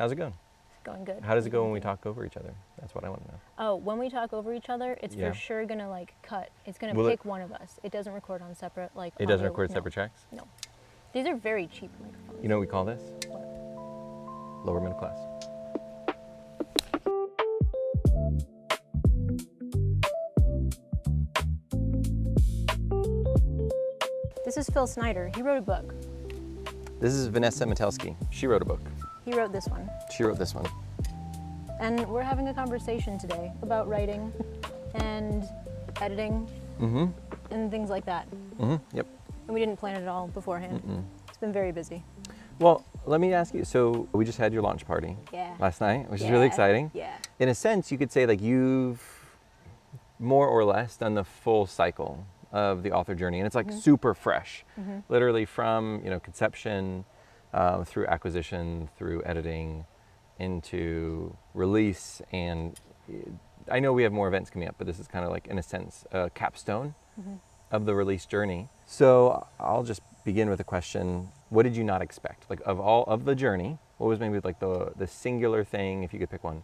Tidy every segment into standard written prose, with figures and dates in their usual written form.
How's it going? Going good. How does it go when we talk over each other? That's what I want to know. Oh, when we talk over each other, it's Yeah. for sure gonna like cut. It's gonna Will pick one of us. It doesn't record on separate like. It doesn't audio. record No. separate tracks? No. These are very cheap microphones. You know what we call this? What? Lower middle class. This is Phil Snyder. He wrote a book. This is Vanessa Matelski. She wrote a book. He wrote this one. She wrote this one. And we're having a conversation today about writing and editing and things like that. Yep. And we didn't plan it at all beforehand. It's been very busy. Well, let me ask you, so we just had your launch party Yeah. last night, which is really exciting. Yeah. In a sense, you could say like you've more or less done the full cycle of the author journey, and it's like super fresh, literally from conception through acquisition, through editing, into release. And I know we have more events coming up, but this is kind of like, in a sense, a capstone of the release journey. So I'll just begin with a question. What did you not expect? Like of all of the journey, what was maybe like the singular thing, if you could pick one,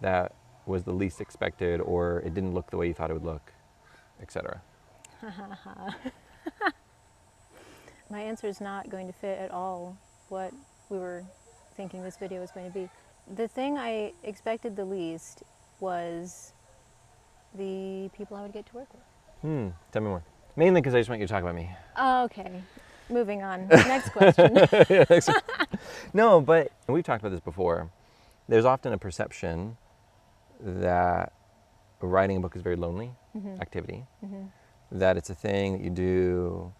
that was the least expected, or it didn't look the way you thought it would look, etc.? My answer is not going to fit at all what we were thinking this video was going to be. The thing I expected the least was the people I would get to work with. Tell me more. Mainly because I just want you to talk about me. Okay, moving on. Next question. No, but we've talked about this before. There's often a perception that writing a book is a very lonely activity. That it's a thing that you do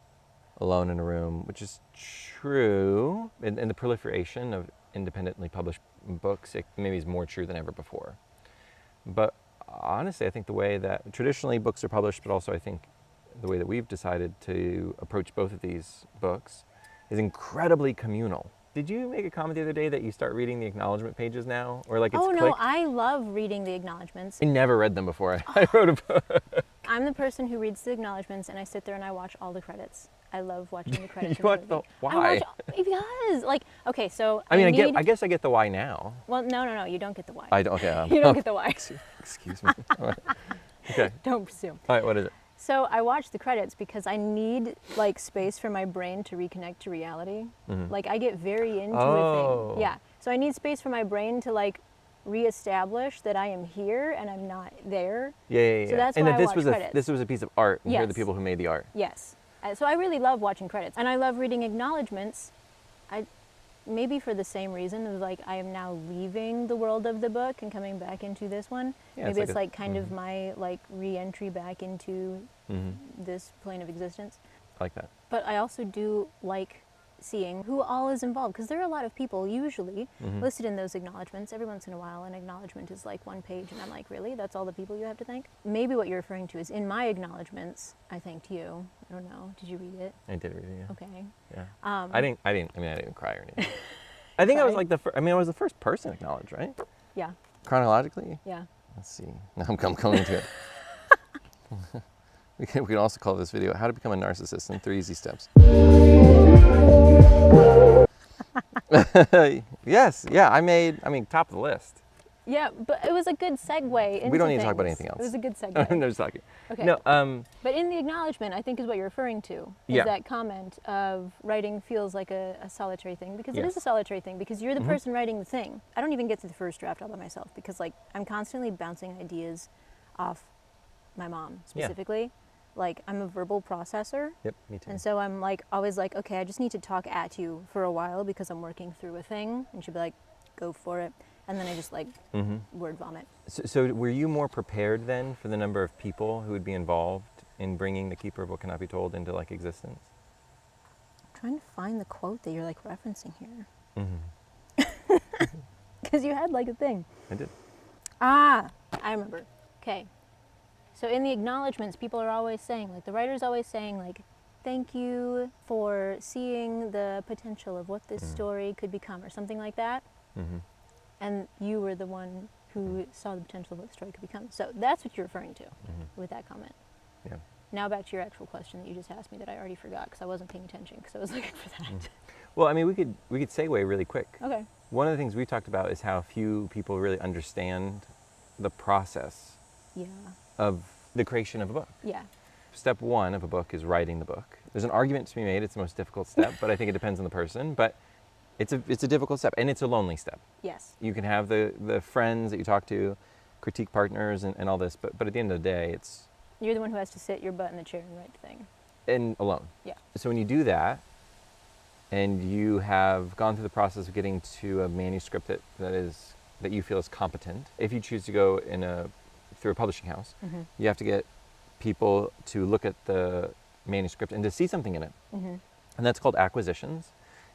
alone in a room, which is true. And the proliferation of independently published books, it maybe is more true than ever before. But honestly, I think the way that traditionally books are published, but also I think the way that we've decided to approach both of these books is incredibly communal. Did you make a comment the other day that you start reading the acknowledgement pages now? Or like it's Oh no, clicked? I love reading the acknowledgements. I never read them before. I wrote a book. I'm the person who reads the acknowledgements and I sit there and I watch all the credits. I love watching the credits. You watch the why? Because like, okay, so I mean, I guess I get the why now. Well, no, you don't get the why. I don't. Okay. You don't get the why. Excuse me. Okay. Don't presume. All right. What is it? So I watch the credits because I need like space for my brain to reconnect to reality. Like I get very into a thing. Yeah. So I need space for my brain to like reestablish that I am here and I'm not there. Yeah. So that's and why that I this watch credits. this was a piece of art, and here are the Yes. people who made the art. Yes. So I really love watching credits, and I love reading acknowledgements. Maybe for the same reason of like I am now leaving the world of the book and coming back into this one. Yeah, Maybe it's like kind of my like re-entry back into this plane of existence. I like that. But I also do like seeing who all is involved, because there are a lot of people usually listed in those acknowledgements. Every once in a while an acknowledgement is like one page and I'm like, really? That's all the people you have to thank? Maybe what you're referring to is in my acknowledgements, I thanked you. I don't know. Did you read it? I did read it. Yeah. Okay. Yeah. Um, I didn't cry or anything. I think I was like I was the first person acknowledged, right? Yeah. Chronologically. Yeah. Let's see. Now I'm coming to it. We can also call this video "How to Become a Narcissist in 3 Easy Steps." Yes. Yeah. I mean, top of the list. Yeah, but it was a good segue into We don't need to things. talk about anything else. It was a good segue. I'm just talking. Okay. No. But in the acknowledgement, I think is what you're referring to, is Yeah. that comment of writing feels like a solitary thing, because it Yes. is a solitary thing, because you're the person writing the thing. I don't even get to the first draft all by myself, because like I'm constantly bouncing ideas off my mom specifically. Like I'm a verbal processor. Yep. Me too. And so I'm like always like, okay, I just need to talk at you for a while because I'm working through a thing. And she'd be like, go for it. And then I just like word vomit. So were you more prepared then for the number of people who would be involved in bringing The Keeper of What Cannot Be Told into like existence? I'm trying to find the quote that you're like referencing here. Because you had like a thing. I did. Ah, I remember. Okay. So in the acknowledgements, people are always saying, like the writer's always saying like, thank you for seeing the potential of what this story could become, or something like that. And you were the one who saw the potential of what the story could become. So that's what you're referring to with that comment. Yeah. Now back to your actual question that you just asked me that I already forgot because I wasn't paying attention because I was looking for that. Well, I mean, we could segue really quick. Okay. one of the things we talked about is how few people really understand the process Yeah. of the creation of a book. Yeah. Step one of a book is writing the book. There's an argument to be made. It's the most difficult step, but I think it depends on the person. But it's a difficult step, and it's a lonely step. Yes. You can have the friends that you talk to, critique partners, and all this, but at the end of the day, it's You're the one who has to sit your butt in the chair and write the thing. and alone. Yeah. So when you do that, and you have gone through the process of getting to a manuscript that you feel is competent, if you choose to go through a publishing house, Mm-hmm. you have to get people to look at the manuscript and to see something in it. Mm-hmm. And that's called acquisitions.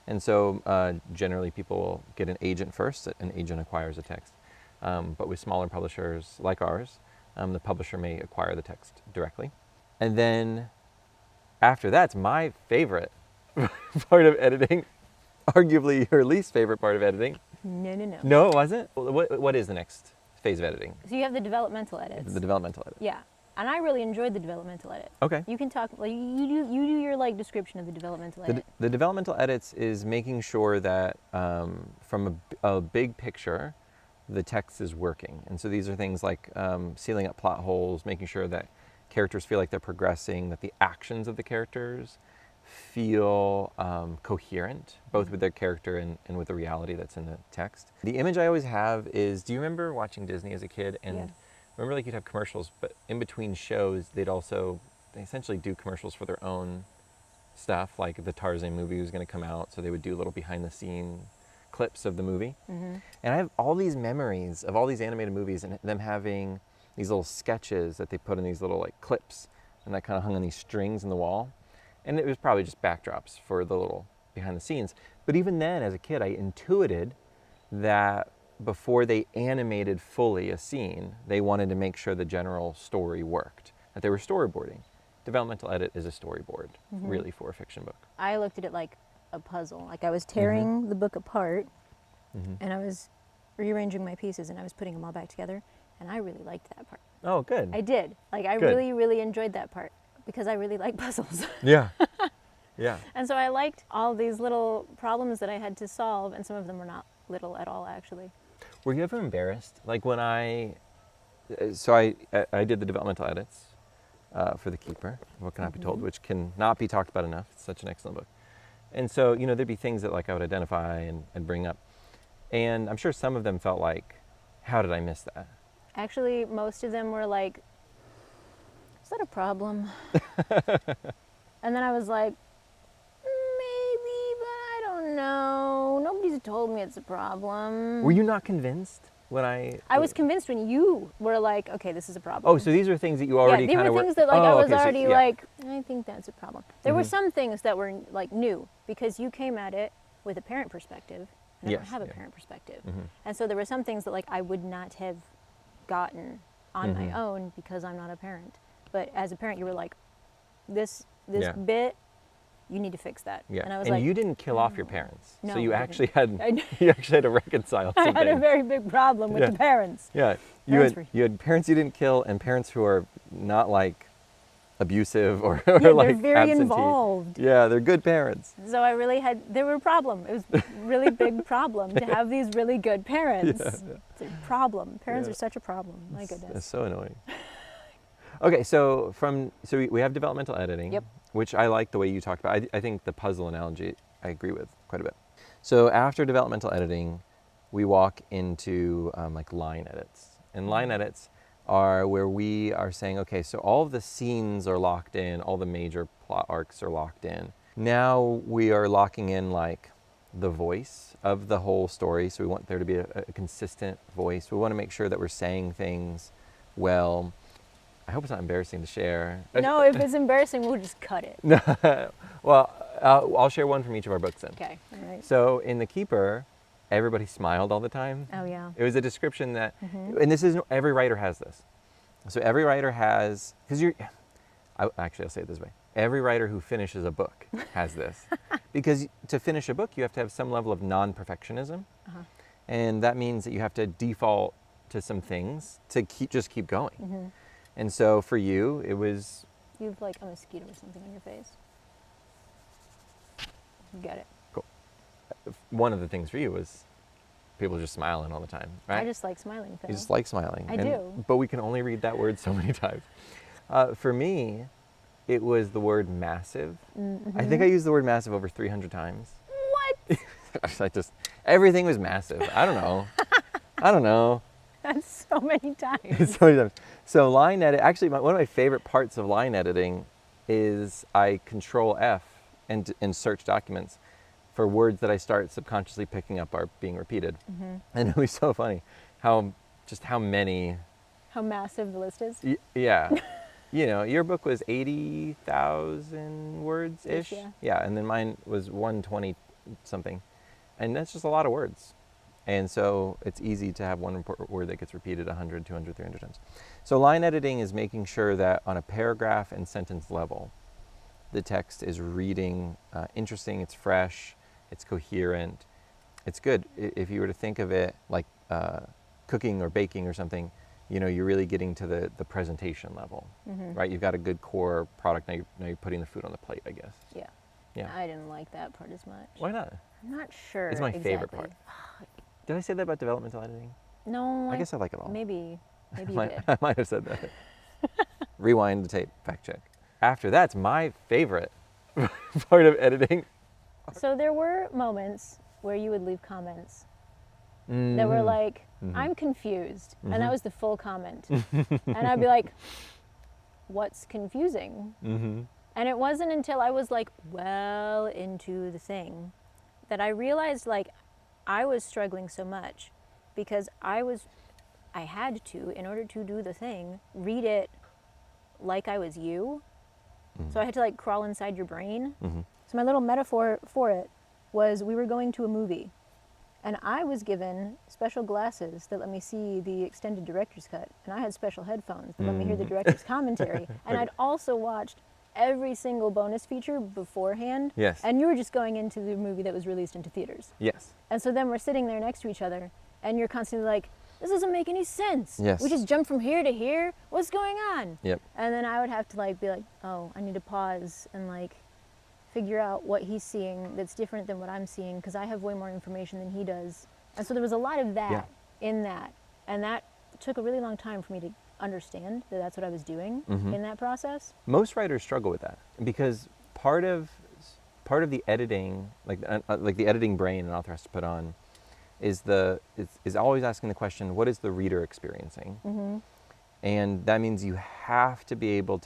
And so generally people get an agent first. An agent acquires a text. But with smaller publishers like ours, the publisher may acquire the text directly. And then after that's my favorite part of editing, arguably your least favorite part of editing. No, no, no. No, it wasn't? What is the next phase of editing? So you have the developmental edits. The developmental edit. Yeah. And I really enjoyed the developmental edit. Okay. You can talk, like, you do your, like, description of the developmental edit. The developmental edits is making sure that from a big picture, the text is working. And so these are things like sealing up plot holes, making sure that characters feel like they're progressing, that the actions of the characters feel coherent, both with their character and with the reality that's in the text. The image I always have is, do you remember watching Disney as a kid? And Yes. remember, like, you'd have commercials, but in between shows, they essentially do commercials for their own stuff, like the Tarzan movie was going to come out, so they would do little behind-the-scene clips of the movie. Mm-hmm. And I have all these memories of all these animated movies and them having these little sketches that they put in these little, like, clips, and that kind of hung on these strings in the wall. And it was probably just backdrops for the little behind the scenes. But even then, as a kid, I intuited that before they animated fully a scene, they wanted to make sure the general story worked, that they were storyboarding. Developmental edit is a storyboard, Mm-hmm. really, for a fiction book. I looked at it like a puzzle. Like, I was tearing the book apart, Mm-hmm. and I was rearranging my pieces, and I was putting them all back together, and I really liked that part. Oh, good. I did. Like, I Good. really, really enjoyed that part because I really like puzzles. Yeah. Yeah. And so I liked all these little problems that I had to solve, and some of them were not little at all, actually. Were you ever embarrassed? Like when I did the developmental edits for The Keeper, What Cannot Be Told, which cannot be talked about enough. It's such an excellent book. And so, there'd be things that, like, I would identify and bring up. And I'm sure some of them felt like, how did I miss that? Actually, most of them were like, is that a problem? And then I was like, maybe, but I don't know. Nobody's told me it's a problem. Were you not convinced when I was convinced when you were like, okay, this is a problem. Oh, so these are things that you already yeah, kind they of were things that, like, I was already yeah. like, I think that's a problem. There were Mhm. some things that were, like, new because you came at it with a parent perspective. And I don't Yes, have a yeah. parent perspective. Mhm. And so there were some things that, like, I would not have gotten on Mhm. my own because I'm not a parent. But as a parent, you were like, this Yeah. bit, you need to fix that. Yeah. And I was and like, you didn't kill off your "No." parents. No, So you I actually didn't. had I- you actually had to reconcile I some had a things. very big problem with Yeah. the parents. Yeah. Parents were- You had parents you didn't kill and parents who are not, like, abusive or Yeah, they're like very absentee. involved. Yeah, they're good parents. So I really there were a problem. It was a really big problem to have these really good parents. Yeah. It's a problem. Parents Yeah. are such a problem. My It's goodness. so annoying. Okay, so we have developmental editing, Yep. which I like the way you talked about. I think the puzzle analogy I agree with quite a bit. So after developmental editing, we walk into like line edits. And line edits are where we are saying, okay, so all of the scenes are locked in, all the major plot arcs are locked in. Now we are locking in, like, the voice of the whole story. So we want there to be a consistent voice. We want to make sure that we're saying things well. I hope it's not embarrassing to share. No, if it's embarrassing, we'll just cut it. Well, I'll share one from each of our books then. Okay. All right. So in The Keeper, everybody smiled all the time. Oh, yeah. It was a description that, Mhm. and this is, every writer has this. So every writer has, because I'll say it this way. Every writer who finishes a book has this. Because to finish a book, you have to have some level of non-perfectionism. Uh-huh. And that means that you have to default to some things to just keep going. Mhm. And so for you, it was, You have, like, a mosquito or something on your face. You got it. one of the things for you was people are just smiling all the time, right? I just like smiling, Phil. You just like smiling. I do. But we can only read that word so many times. For me, it was the word massive. I think I used the word massive over 300 times. What? Everything was massive. I don't know. That's so many times. So many times. So line edit, actually one of my favorite parts of line editing is I Control F and search documents for words that I start subconsciously picking up are being repeated. And it was so funny how many. How massive the list is? Yeah. You know, your book was 80,000 words-ish. Yeah, and then mine was 120 something. And that's just a lot of words. And so it's easy to have one word that gets repeated 100, 200, 300 times. So line editing is making sure that on a paragraph and sentence level, the text is reading interesting, it's fresh, it's coherent, it's good. If you were to think of it like cooking or baking or something, you know, you're really getting to the presentation level, right? You've got a good core product, now you're putting the food on the plate, I guess. Yeah. I didn't like that part as much. Why not? I'm not sure. It's my favorite part. Did I say that about developmental editing? No. I guess I like it all. Maybe you did. I might have said that. Rewind the tape, fact check. After that's my favorite part of editing. So there were moments where you would leave comments that were like, I'm confused. And that was the full comment. And I'd be like, what's confusing? And it wasn't until I was like well into the thing that I realized like I was struggling so much because I had to, in order to do the thing, read it like I was you. So I had to like crawl inside your brain. So my little metaphor for it was we were going to a movie and I was given special glasses that let me see the extended director's cut, and I had special headphones that let me hear the director's commentary. And I'd also watched every single bonus feature beforehand. Yes. And you were just going into the movie that was released into theaters. Yes. And so then we're sitting there next to each other and you're constantly like, this doesn't make any sense. Yes. We just jumped from here to here. What's going on? Yep. And then I would have to like be like, oh, I need to pause and like figure out what he's seeing that's different than what I'm seeing because I have way more information than he does. And so there was a lot of that in that. And that took a really long time for me to understand that that's what I was doing in that process. Most writers struggle with that because part of the editing, like the editing brain an author has to put on, is always asking the question, what is the reader experiencing? And that means you have to be able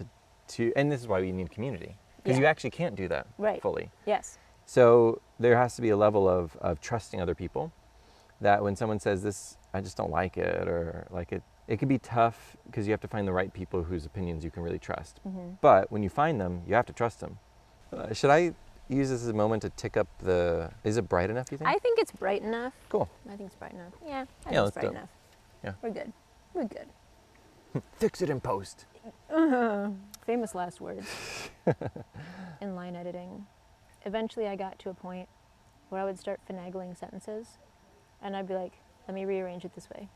to, and this is why we need community, because you actually can't do that fully. Yes. So there has to be a level of trusting other people, that when someone says this, I just don't like it, or like it can be tough because you have to find the right people whose opinions you can really trust. But when you find them, you have to trust them. Should I use this as a moment to tick up is it bright enough, you think? I think it's bright enough. Cool. I think it's bright enough. Yeah, I think it's bright enough. Yeah. We're good. We're good. Fix it in post. Famous last words in line editing. Eventually I got to a point where I would start finagling sentences and I'd be like, let me rearrange it this way.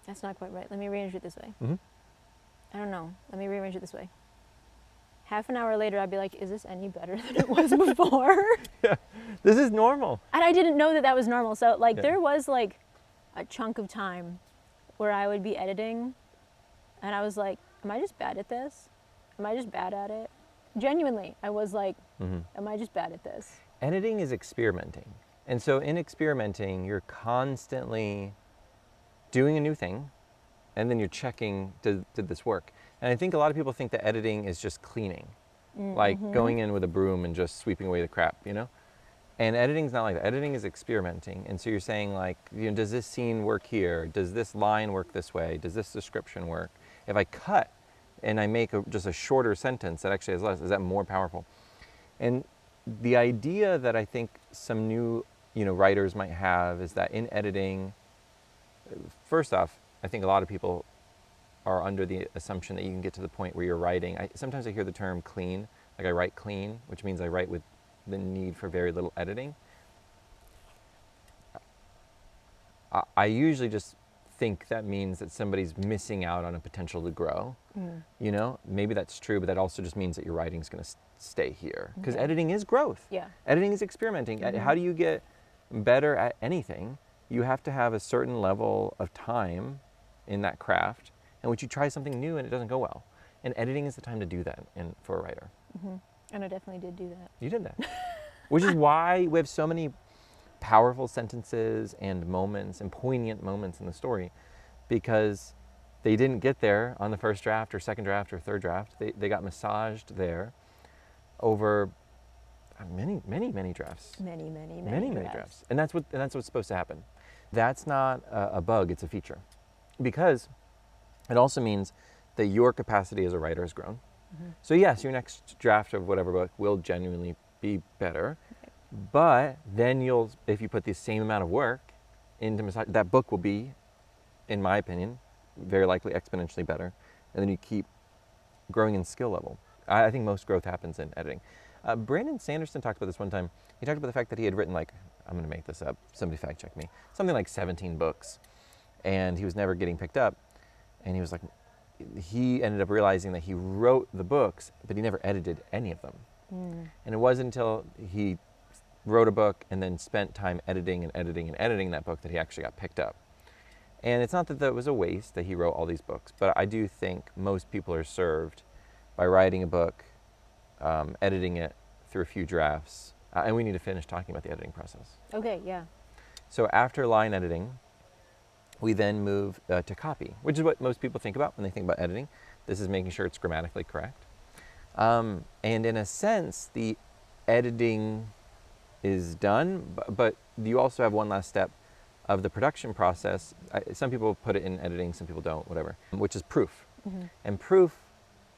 That's not quite right. Let me rearrange it this way. I don't know. Let me rearrange it this way. Half an hour later, I'd be like, is this any better than it was before? Yeah, this is normal. And I didn't know that that was normal. So like there was like a chunk of time where I would be editing and I was like, am I just bad at this? Am I just bad at it? Genuinely, I was like, am I just bad at this? Editing is experimenting. And so in experimenting, you're constantly doing a new thing, and then you're checking, did this work? And I think a lot of people think that editing is just cleaning, like going in with a broom and just sweeping away the crap, you know? And editing's not like that. Editing is experimenting. And so you're saying like, you know, does this scene work here? Does this line work this way? Does this description work? If I cut and I make just a shorter sentence that actually has less, is that more powerful? And the idea that I think some new, writers might have is that in editing, first off, I think a lot of people are under the assumption that you can get to the point where you're writing. Sometimes I hear the term clean, like I write clean, which means I write with the need for very little editing. I usually just think that means that somebody's missing out on a potential to grow. Maybe that's true, but that also just means that your writing's going to stay here. Because editing is growth. Yeah. Editing is experimenting. How do you get better at anything, you have to have a certain level of time in that craft in which you try something new and it doesn't go well. And editing is the time to do that for a writer. And I definitely did do that. You did that. Which is why we have so many powerful sentences and moments and poignant moments in the story, because they didn't get there on the first draft or second draft or third draft. They got massaged there over many drafts. Many drafts. And that's what's supposed to happen. That's not a bug, it's a feature. Because it also means that your capacity as a writer has grown. So yes, your next draft of whatever book will genuinely be better. But then if you put the same amount of work into massage, that book will be, in my opinion, very likely exponentially better. And then you keep growing in skill level. I think most growth happens in editing. Brandon Sanderson talked about this one time. He talked about the fact that he had written I'm going to make this up, somebody fact check me, something like 17 books. And he was never getting picked up. And he was like, he ended up realizing that he wrote the books, but he never edited any of them. And it wasn't until he wrote a book and then spent time editing that book that he actually got picked up. And it's not that was a waste that he wrote all these books, but I do think most people are served by writing a book, editing it through a few drafts, and we need to finish talking about the editing process. Okay, yeah. So after line editing, we then move to copy, which is what most people think about when they think about editing. This is making sure it's grammatically correct. And in a sense, the editing is done, but you also have one last step of the production process. Some people put it in editing, some people don't, whatever, which is proof. And proof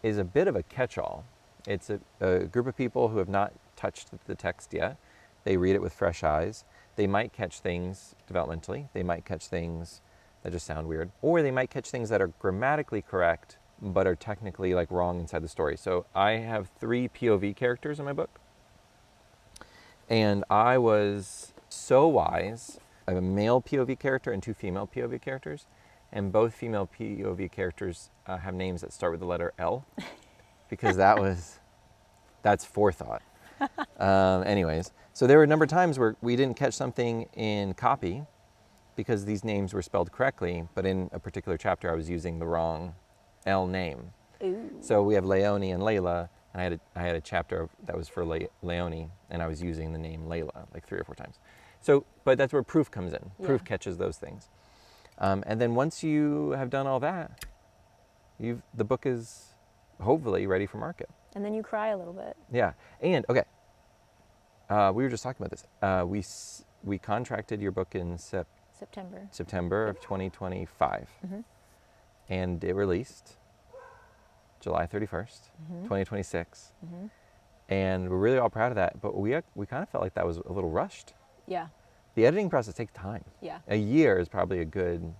is a bit of a catch-all. It's a group of people who have not touched the text yet. They read it with fresh eyes. They might catch things developmentally. They might catch things that just sound weird. Or they might catch things that are grammatically correct, but are technically wrong inside the story. So I have 3 POV characters in my book. And I was so wise. I have a male POV character and 2 female POV characters. And both female POV characters have names that start with the letter L, because that's forethought. Anyways, so there were a number of times where we didn't catch something in copy because these names were spelled correctly, but in a particular chapter I was using the wrong L name. Ooh. So we have Leonie and Layla, and I had a chapter that was for Leonie, and I was using the name Layla 3 or 4 times. So, but that's where proof comes in. Yeah. Proof catches those things. And then once you have done all that, the book is hopefully ready for market. And then you cry a little bit. Yeah. And okay, we were just talking about this. We contracted your book in September of 2025, and it released July 31st, 2026. And we're really all proud of that. But we kind of felt like that was a little rushed. Yeah. The editing process takes time. Yeah. A year is probably a good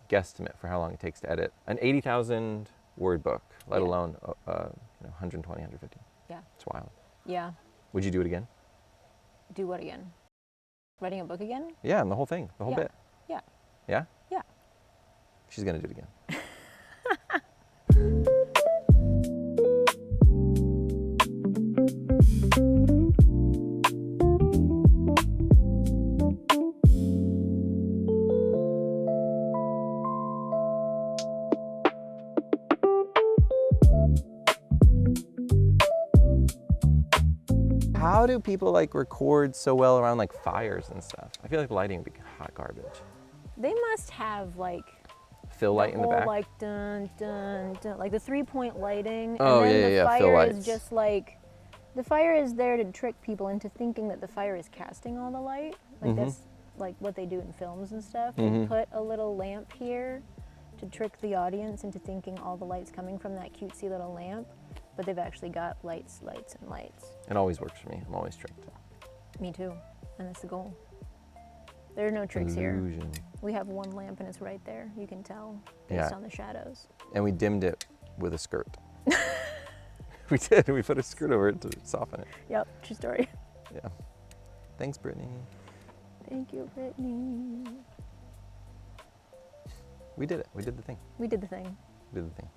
guesstimate for how long it takes to edit an 80,000 word book, let alone 120, 150. Yeah. It's wild. Yeah. Would you do it again? Do what again? Writing a book again? Yeah, and the whole thing, the whole bit. Yeah. Yeah? Yeah. She's going to do it again. How do people record so well around fires and stuff? I feel like lighting would be hot garbage. They must have Fill light in the back. Dun dun dun, the 3-point lighting. Oh, and then yeah. the fire Fill is lights. just the fire is there to trick people into thinking that the fire is casting all the light. That's what they do in films and stuff. They put a little lamp here to trick the audience into thinking all the light's coming from that cutesy little lamp. But they've actually got lights, and lights. It always works for me. I'm always tricked. Me too. And that's the goal. There are no tricks Illusion. here. We have one lamp and it's right there. You can tell based on the shadows. And we dimmed it with a skirt. We did. We put a skirt over it to soften it. Yep, true story. Yeah. Thanks, Brittany. Thank you, Brittany. We did it. We did the thing. We did the thing. We did the thing.